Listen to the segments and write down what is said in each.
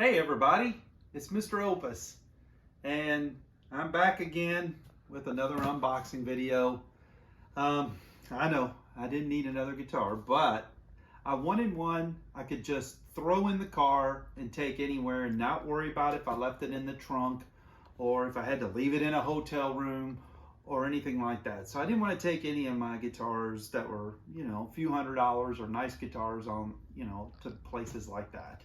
Hey everybody, it's Mr. Opus, and I'm back again with another unboxing video. I know I didn't need another guitar, but I wanted one I could just throw in the car and take anywhere and not worry about if I left it in the trunk or if I had to leave it in a hotel room or anything like that. So I didn't want to take any of my guitars that were, a few $100s or nice guitars on, to places like that.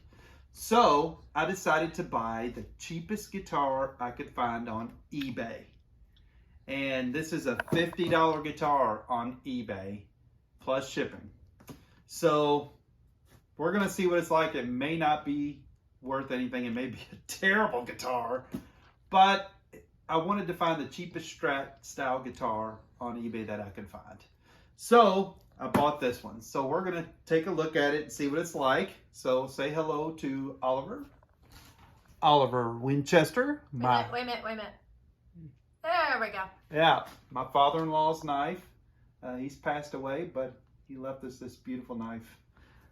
So I decided to buy the cheapest guitar I could find on eBay. And this is a $50 guitar on eBay plus shipping. So we're gonna see what it's like. It may not be worth anything. It may be a terrible guitar, but I wanted to find the cheapest Strat style guitar on eBay that I could find. So I bought this one. So we're gonna take a look at it and see what it's like. So say hello to Oliver. Oliver Winchester. Wait a minute. There we go. Yeah, my father-in-law's knife. He's passed away, but he left us this beautiful knife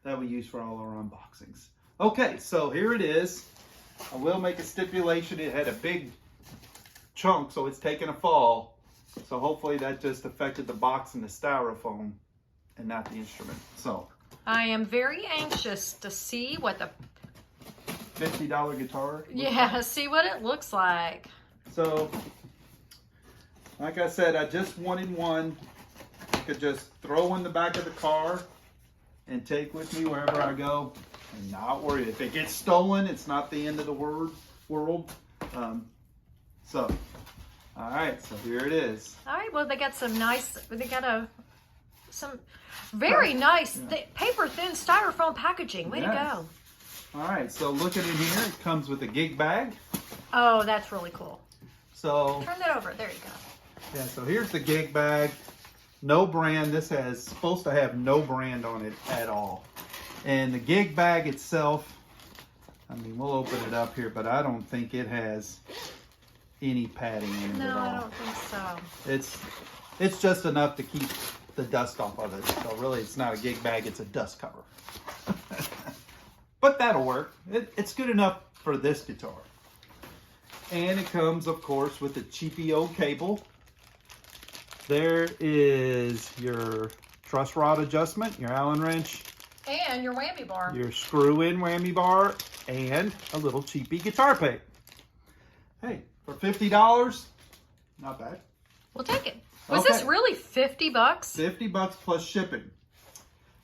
that we use for all our unboxings. Okay, so here it is. I will make a stipulation. It had a big chunk, so it's taken a fall. So hopefully that just affected the box and the styrofoam and not the instrument. So I am very anxious to see what the $50 guitar. see what it looks like. So like I said, I just wanted one I could just throw in the back of the car and take with me wherever I go and not worry. If it gets stolen, it's not the end of the world. All right, so here it is. All right, well, they got some some very nice paper thin styrofoam packaging. Way to go. All right, so looking in here, it comes with a gig bag. Oh, that's really cool. So turn that over. There you go. Yeah, so here's the gig bag. No brand. This has supposed to have no brand on it at all. And the gig bag itself, I mean, we'll open it up here, but I don't think it has any padding in it at all. No, I don't think so. It's just enough to keep the dust off of it. So really, it's not a gig bag, it's a dust cover. But that'll work. It's good enough for this guitar. And it comes, of course, with the cheapy old cable. There is your truss rod adjustment, your Allen wrench. And your whammy bar. Your screw-in whammy bar, and a little cheapy guitar pick. Hey, for $50, not bad. We'll take it. Was this really $50? $50 plus shipping.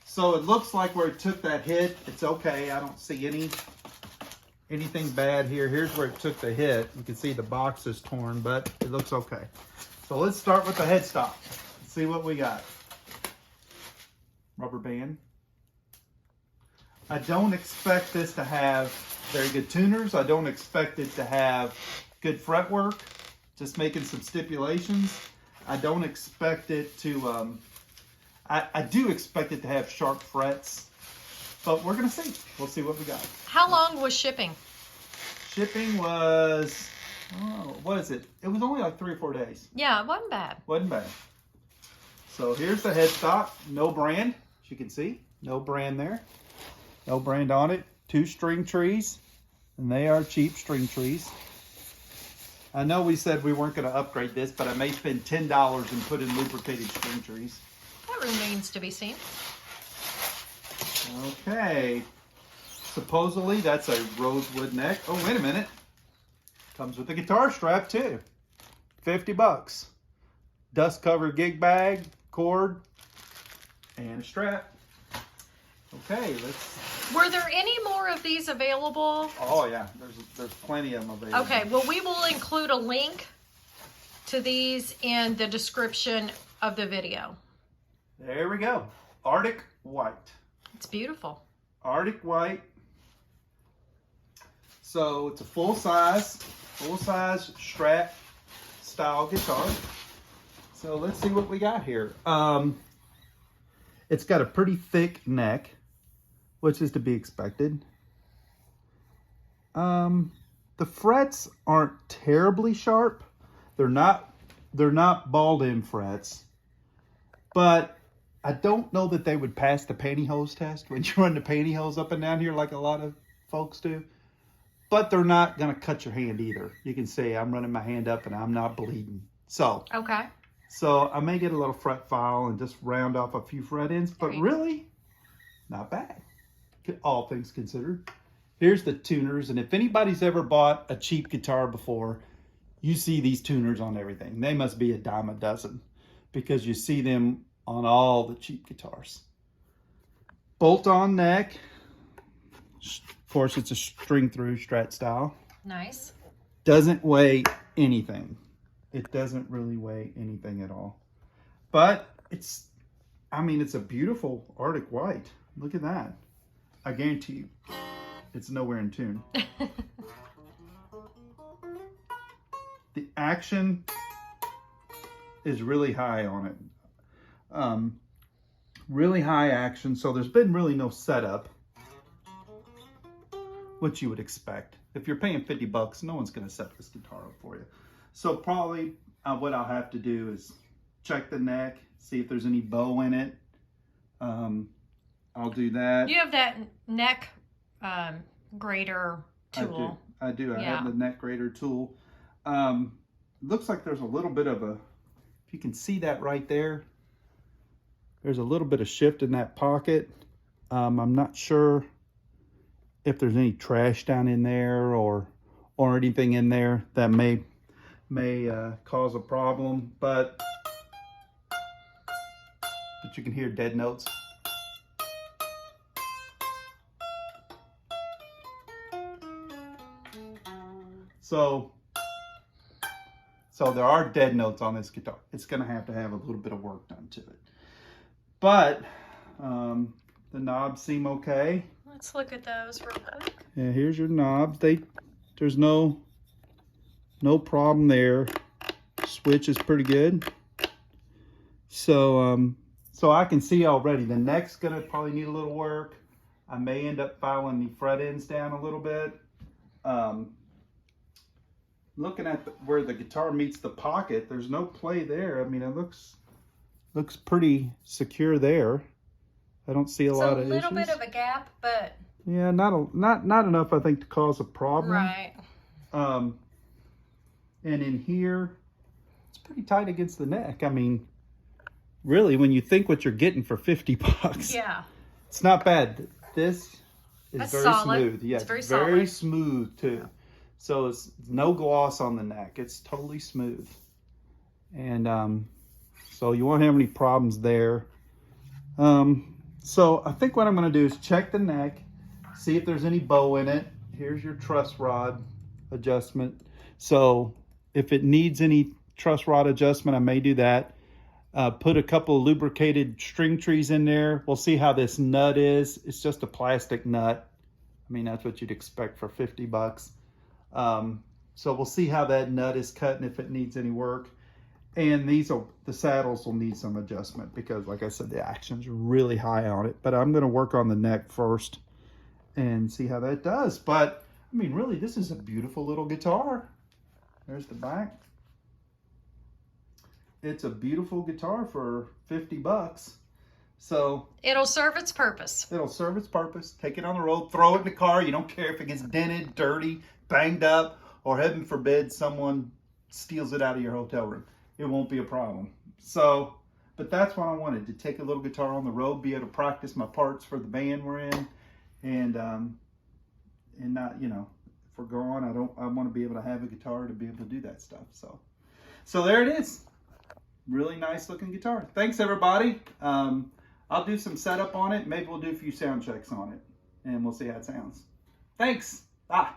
So it looks like where it took that hit, it's okay. I don't see anything bad here. Here's where it took the hit. You can see the box is torn, but it looks okay. So let's start with the headstock. Let's see what we got. Rubber band. I don't expect this to have very good tuners. I don't expect it to have good fretwork. Just making some stipulations. I don't expect it to, I do expect it to have sharp frets, but we're gonna see. We'll see what we got. How long was shipping? Shipping was, what is it? It was only like 3 or 4 days. Yeah, it wasn't bad. Wasn't bad. So here's the headstock, no brand, as you can see, no brand there. No brand on it. 2 string trees, and they are cheap string trees. I know we said we weren't going to upgrade this, but I may spend $10 and put in lubricated string trees. That remains to be seen. Okay. Supposedly that's a rosewood neck. Oh, wait a minute. Comes with a guitar strap too. $50. Dust covered gig bag, cord, and a strap. Okay, Were there any more of these available? Oh yeah, there's plenty of them available. Okay, well we will include a link to these in the description of the video. There we go. Arctic White. It's beautiful. Arctic White. So it's a full-size Strat style guitar. So let's see what we got here. It's got a pretty thick neck, which is to be expected. The frets aren't terribly sharp. They're not balled-in frets, but I don't know that they would pass the pantyhose test when you run the pantyhose up and down here like a lot of folks do. but they're not going to cut your hand either. You can see I'm running my hand up and I'm not bleeding. So, Okay. So I may get a little fret file and just round off a few fret ends, but really not bad, all things considered. Here's the tuners, and if anybody's ever bought a cheap guitar before, you see these tuners on everything. They must be a dime a dozen because you see them on all the cheap guitars. Bolt-on neck. Of course, it's a string-through Strat style. Nice. Doesn't weigh anything. It doesn't really weigh anything at all. But it's a beautiful Arctic white. Look at that. I guarantee you, it's nowhere in tune. The action is really high on it. Really high action, so there's been really no setup, which you would expect. If you're paying $50, no one's going to set this guitar up for you. So probably what I'll have to do is check the neck, see if there's any bow in it. I'll do that. You have that neck grater tool. I do. I have the neck grater tool. Looks like there's a little bit of a, if you can see that right there, there's a little bit of shift in that pocket. I'm not sure if there's any trash down in there or anything in there that may cause a problem, but you can hear dead notes. So there are dead notes on this guitar. It's going to have a little bit of work done to it. But the knobs seem okay. Let's look at those real quick. Yeah, here's your knobs. There's no problem there. Switch is pretty good. So I can see already the neck's gonna probably need a little work. I may end up filing the fret ends down a little bit. Looking at where the guitar meets the pocket, there's no play there. I mean, it looks pretty secure there. I don't see a lot of issues. It's a little bit of a gap, but yeah, not enough, I think, to cause a problem. Right. And in here, it's pretty tight against the neck. I mean, really, when you think what you're getting for $50, yeah, it's not bad. This is That's very solid. smooth. Yeah, it's very smooth too. So it's no gloss on the neck. It's totally smooth. And so you won't have any problems there. So I think what I'm going to do is check the neck, see if there's any bow in it. Here's your truss rod adjustment. So if it needs any truss rod adjustment, I may do that. Put a couple of lubricated string trees in there. We'll see how this nut is. It's just a plastic nut. I mean, that's what you'd expect for $50. So we'll see how that nut is cut and if it needs any work. And the saddles will need some adjustment because, like I said, the action's really high on it. But I'm going to work on the neck first and see how that does. But, I mean, really, this is a beautiful little guitar. There's the back. It's a beautiful guitar for $50. So it'll serve its purpose. It'll serve its purpose. Take it on the road, throw it in the car. You don't care if it gets dented, dirty, banged up, or heaven forbid someone steals it out of your hotel room. It won't be a problem. So, but that's what I wanted, to take a little guitar on the road, be able to practice my parts for the band we're in, and not, you know, if we're gone, I want to be able to have a guitar to be able to do that stuff. So there it is. Really nice looking guitar. Thanks everybody. I'll do some setup on it. Maybe we'll do a few sound checks on it and we'll see how it sounds. Thanks. Bye.